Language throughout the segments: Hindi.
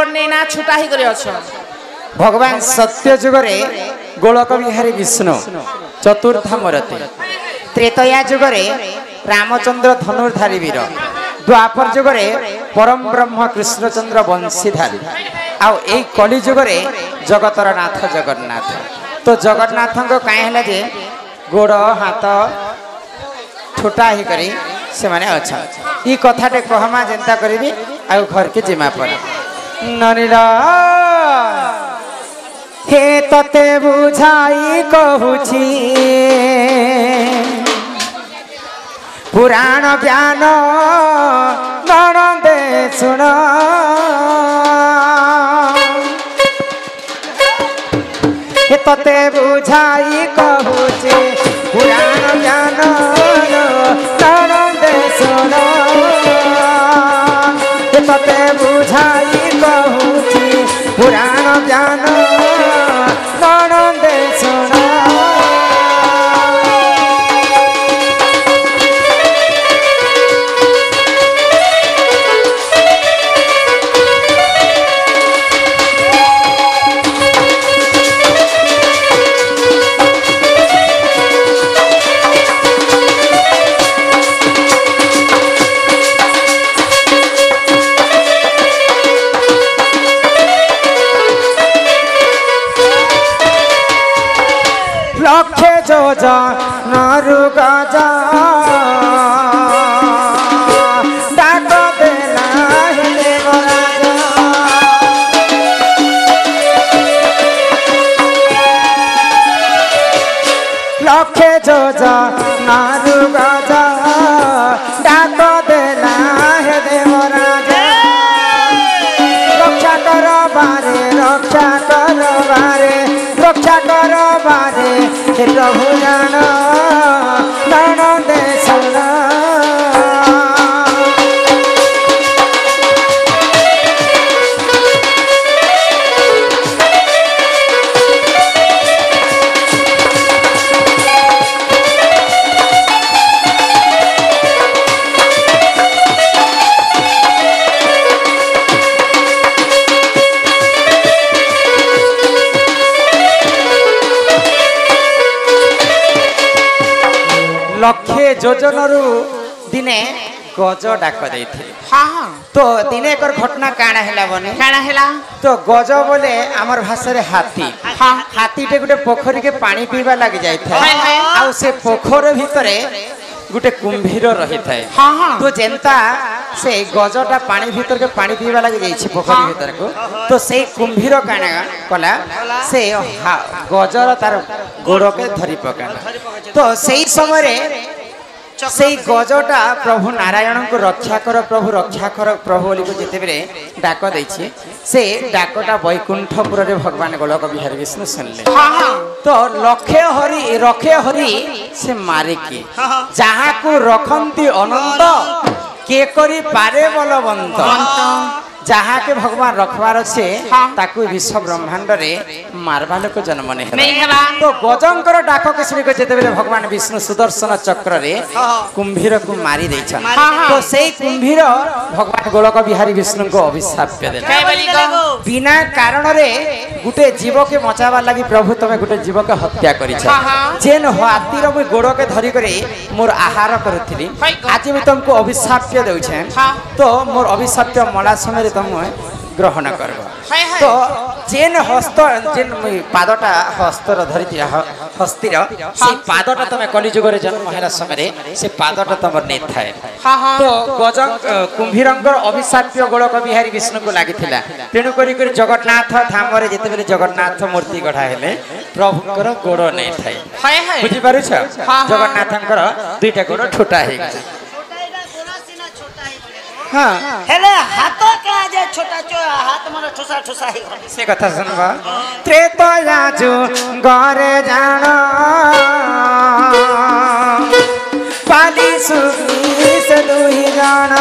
गोड़ नहीं ना छुटा ही करे अच्छा भगवान सत्य जुगरे गोलक बिहारी विष्णु चतुर्था मूर्ति त्रेतया जुगरे रामचंद्र धनुर्धारी वीर द्वापर जुगरे परम ब्रह्म कृष्णचंद्र वंशीधारी आउ ए कली जुगरे जगतर नाथ जगन्नाथ तो जगन्नाथ को कहीं जे गोड़ हाथ छोटा ही करी से माने अच्छा ई कथाटे कहमा चिंता करी आ घर के जिमा पर ननीला हे तते बुझाई कहूची पुराण ज्ञान नणंदे सुन हे तते बुझाई कहूची पुराण ज्ञान नणंदे सुन हे तते बुझाई कहूची पुराण ज्ञान नणंदे सुन लक्ष्य नरु गजा डाक देला लक्ष्य नरु गजा डाक देला हे देवराजा रक्षा कर बारे रक्षा कर बारे रक्षा कर बारे हे प्रभु जान नणंदे सुन लक्ष्य योजनरु दिने गज डाक देइथे हाँ तो दिने एकर घटना काना हैला बने काना हैला तो गज बोले हमर भाषा रे हाथी हाँ हाथी टे गुटे पोखरी के पानी पीवा लागि जाय था हाय, हाय। आ से पोखर भितरे गुटे कुंभीर रही था हाँ हाँ तो जेंता से गजटा पानी भीतर के पानी पीवा लागि जाय छी पोखरी हाँ। भीतर को तो से कुंभीर काना कला से गजर तार गोड़ के धरी पकाना तो सही समय रे से गजटा प्रभु नारायण को रक्षा कर प्रभु बोली को जिते बेले डाक देछि से डाकटा वैकुंठपुर रे भगवान गोलक बिहारी विष्णु सुनले तो रखे हरि से मारे के जहाँ को रखंती अनंत के करी पारे बलवंत जहाँ के भगवान रखबार छे ताकू विश्व ब्रह्मांड रे मारबा लोक जन्म नहीं है तो गजंकर डाक के सुनी को जेते बेले भगवान विष्णु सुदर्शन चक्र रे कुंभीर को मारी दै छन तो सेई कुंभीर भगवान गोलक बिहारी विष्णु को अभिशाप देले बिना कारण रे गुटे जीव के बचावा लागि प्रभु तमे गुटे जीव के हत्या करि छ जेन हाथी रो गोड़ के धरी करे मोर आहार करथिली आज मैं तुमको अभिशाप देउ छे तो मोर अभिशाप मला समय तुम ग्रहण करब तो जेन हस्त जेन पादटा हस्तर धरी हस्तिर से पादटा तुम कलिजुग जन्म है समय से पादटा तुम नहीं थाए तो गज कुंभीरंकर अभिशाप्य गोलक बिहारी विष्णु को लगी तेणु कर जगन्नाथ धाम जिते बेले जगन्नाथ मूर्ति गढ़ा हेले प्रभुकर गोड़ नहीं थाए बुझी पारुछ जगन्नाथंकर दुईटा गोड़ छोटा है हाँ हेले हाथ का जे छोटा हाथ मारो ठुसा ठुसा ही से कथा सुनबा त्रेतया जो गरे जान पाली सुखी से दुही जान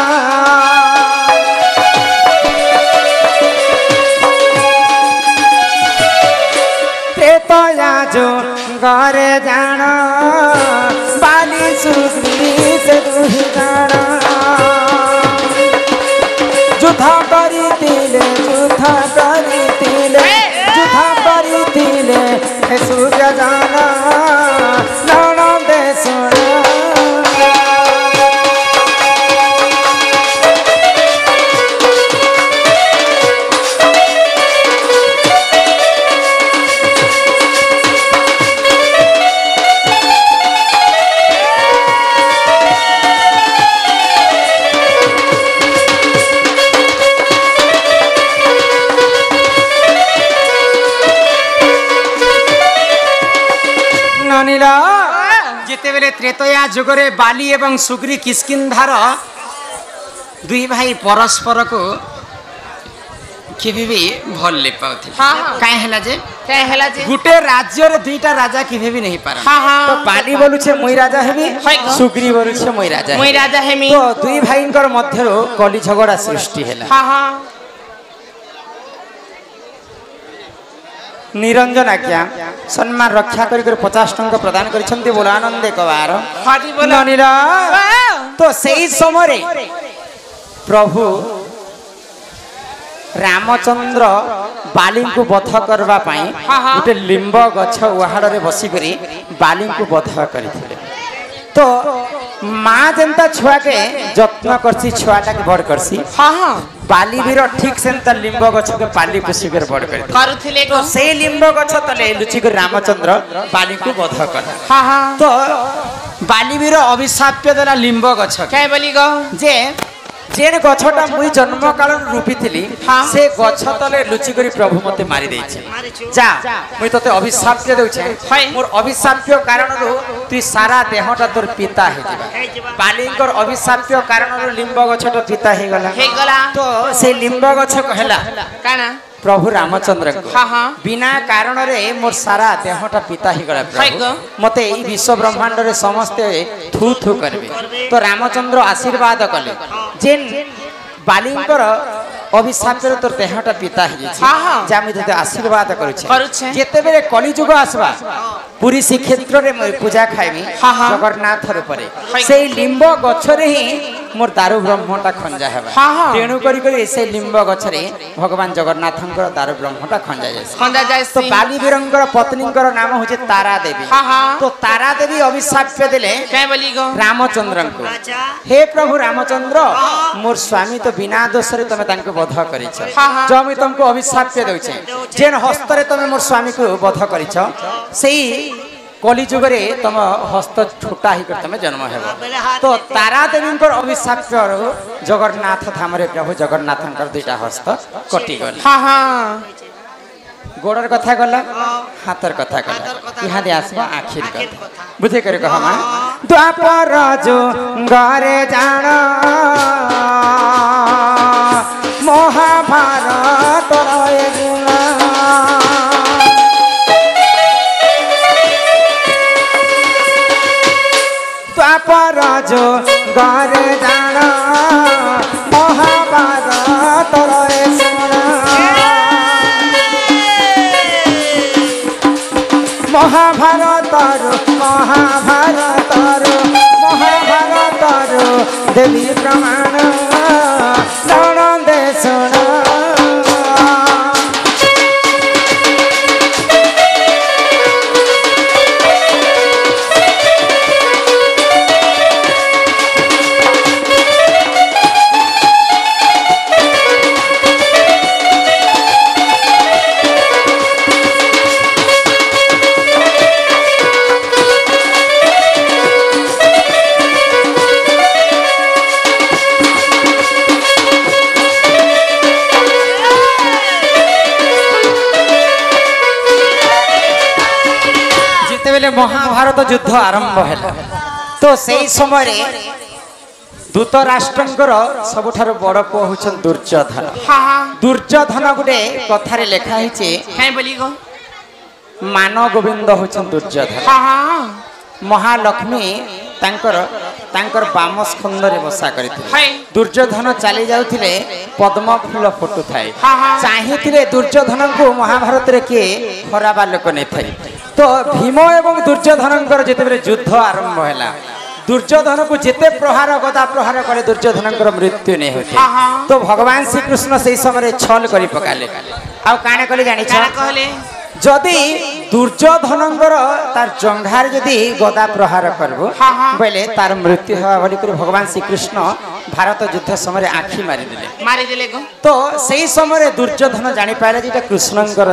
त्रेतया जो गरे जान पाली सुखी से दुही जान युद्ध करी दिले युद्ध କରିଥିଲେ ହେ ସୂର୍ଯ୍ୟ ଜାନ ନଣନ୍ଦେ ଶୁଣ जितेबले त्रेतया जुगरे बाली एवं सुग्री किष्किंधार दुई भाई परस्पर को केबे भी भल ले पाउथि काहे हला जे गुटे राज्य रे दुईटा राजा केबे भी नहीं पार तो बाली बोलु छे मुई राजा हेमी सुग्री बोलु छे मुई राजा हेमी तो दुई भाईंकर मध्यरो कली झगड़ा सृष्टि हैला निरंजन आज्ञा सम्मान रक्षा करी 50 टंका प्रदान करिसंती बोल आनंद एक बार तो सही समय प्रभु रामचंद्र बाली को वध करबा पाई गोटे लिंब गछ उहाड़ रे बसी करी बाली को वध करथिले तो माँ जनता छुआ के जत्न करसी छुआटा के बड़ करसी बाली वीर ठीक सेंता लिंब गछ के पाली पुसी कर बड़ करथिले तो से लिंब गछ तले लुचि कर रामचंद्र बाली को वध कर तो बाली वीर अभिशाप्य देला लिंब गछ के बोली गो जे जेन गछटा मुई जन्म काल रूपी थिली से गछ तले लुचि करी प्रभु मते मारी देछे जा मुई तते अभिशाप्य देउछे मोर अभिशाप्य कारण रो तू सारा देहटा तोर पिता हे जिबा बालीकर अभिशाप्य कारण रो लिंब गछटा पिता हे गला तो से लिंब गछ कहला काना प्रभु रामचंद्र को बिना कारण रे मोर सारा देहटा पिता ही गला प्रभु मते ई विश्व ब्रह्मांड रे समस्त थू थू करबे तो रामचंद्र आशीर्वाद कले जेन बालीकर अभिशाप तोर देहटा पिता ही जामी तते आशीर्वाद करूछे जेते बेले कली जुग आसबा पूरी श्रीक्षेत्र रे मैं पूजा खाइबी जगन्नाथ रूपरे से लिंब गछ रे ही मोर दारु ब्रह्मटा खंजा हेबा तेणु करी से लिंब गछ रे भगवान जगन्नाथंकर दारु ब्रह्मटा खंजा जाय तो बाली वीरंकर पत्नीकर नाम होचे तारा देवी तो तारा देवी अभिशाप देले के बोली गो रामचंद्र को हे प्रभु रामचंद्र मोर स्वामी तो बिना दोष रे तमे तांको वध करिछ जो मैं तुमको अभिशाप देउछे जेन हस्त रे तमे मोर स्वामी को वध करिछ सेही कली जुग रे तुम हस्त छुटा ही कर तमे जन्म हेबो तो तारा देवींकर अभिशाप जगन्नाथ धाम रे प्रभु जगन्नाथंकर दुईटा हस्त कटि गल गोड़र कथा गला हाथर कथा गला यहाँ दे आसबा आखिर कथा बुझे करे कह मा द्वापर जो घरे जान महाभारत रे गुना द्वापर जो घरे जान महाभारत रे सुना महाभारत देवी प्रमाण नणंदे सुना महाभारत युद्ध आरंभ है तो सही समय दूत राष्ट्रंकर सबुठार बड़ पुओ होचन दुर्योधन दुर्योधन गुटे कथारे लेखा हिचे मान गोविंद होचन दुर्योधन महालक्ष्मी तांकर बाम स्कंद रे बसा करथिले दुर्योधन चली जाउथिले पद्म फूल फुटु थाए चाहिथिले दुर्योधन को महाभारत रे के खराबा लोक नै थाए तो भीम एवं दुर्योधन जेते युद्ध आरंभ हैला दुर्योधन को जिते प्रहार गदा प्रहार करे दुर्योधन मृत्यु नहीं होते तो भगवान श्रीकृष्ण से समय छल कर पकाले आउ काने कले जानि कहले जदि दुर्योधन तार जंघार जदि गदा प्रहार करबो बोले तार मृत्यु हवा बोली भगवान श्रीकृष्ण भारत युद्ध समय आखि मारी देले तो सही समय दुर्योधन जानी पाइला जे कृष्णंकर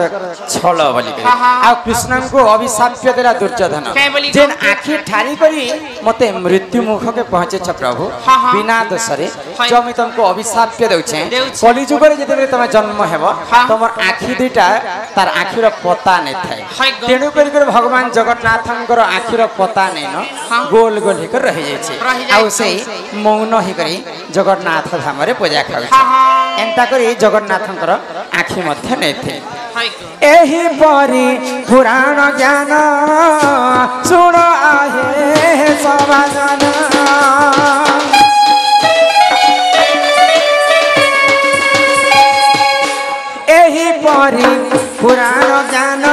छल बोली आ कृष्ण को अभिशाप्य देला दुर्योधन जेन आखि ठारी करी मते मृत्यु मुख के पहुंचे छ प्रभु बिना दोषरे जो मैं तुमको अभिशाप्य देउछे कलिजुग रे जते तुम जन्म हेबो तुमर आखि दुटा तार आखिर पता नहीं थाए तेणु कर भगवान जगन्नाथंकर आखिर पता नहीं न गोल गोल होकर रही जाइछे आ से मौन ही करी जगन्नाथ धाम रे पूजा खाउ एंता करी जगन्नाथंकर आखि मध्य नहीं थे एही परी पुराण ज्ञान सुन आहे समाजन एही परी पुराण ज्ञान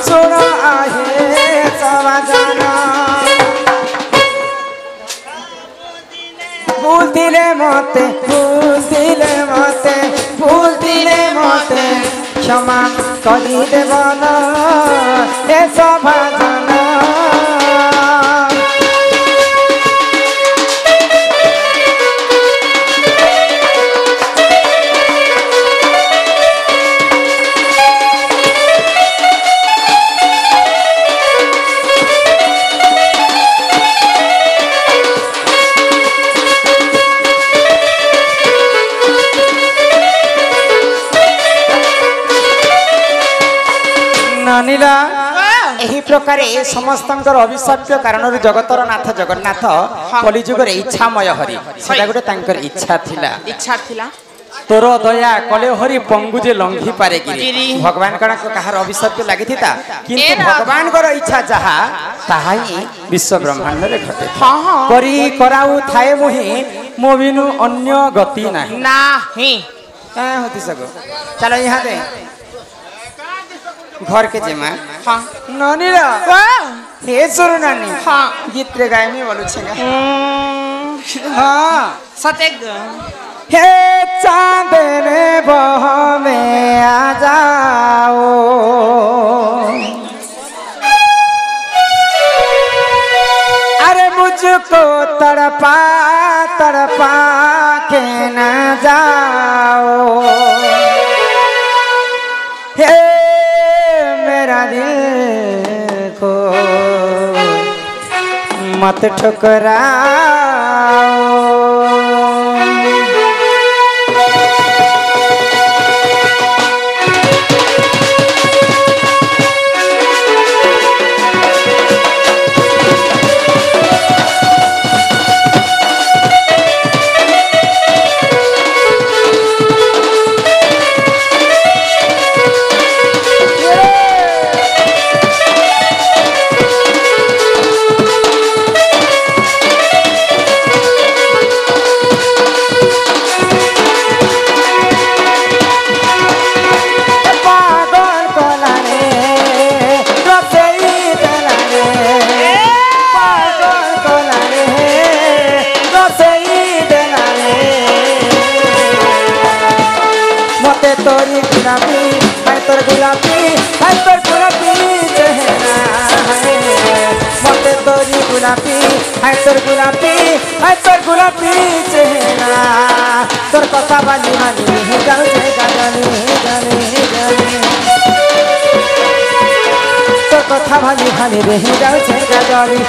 सुन आहे समाजन भूल दिले मते क्षमा करी देवन ए समाजन नानीला एही प्रकार समस्त अभिशाप्य कारण जगतर नाथ जगन्नाथ कलिजुग इच्छामय हरि सेटा गोटे तांकर इच्छा थिला तोर दया कले हरि पंगु जे लंघी पारे गिरी भगवान कण कहार अभिशाप्य लागि थिता किंतु भगवान कर इच्छा जहा ताहा ही विश्व ब्रह्मांड रे घटे करी कराउ थाए मोहि मोबिनु अन्य गति नाही का होती सको चलो यहां दे घर के जेमा नानी रा हे सुन नानी गीत रे गाय में बोलू छेगा सतेग हे चांद रे बह में आ जाओ अरे मुझको तड़पा के न जाओ हे मेरा दिल को मत ठुकराओ गुलाबी चेहरा तोर कथा बाली बाली जाऊ तोर कथा बाली बाली रही जाऊ गाली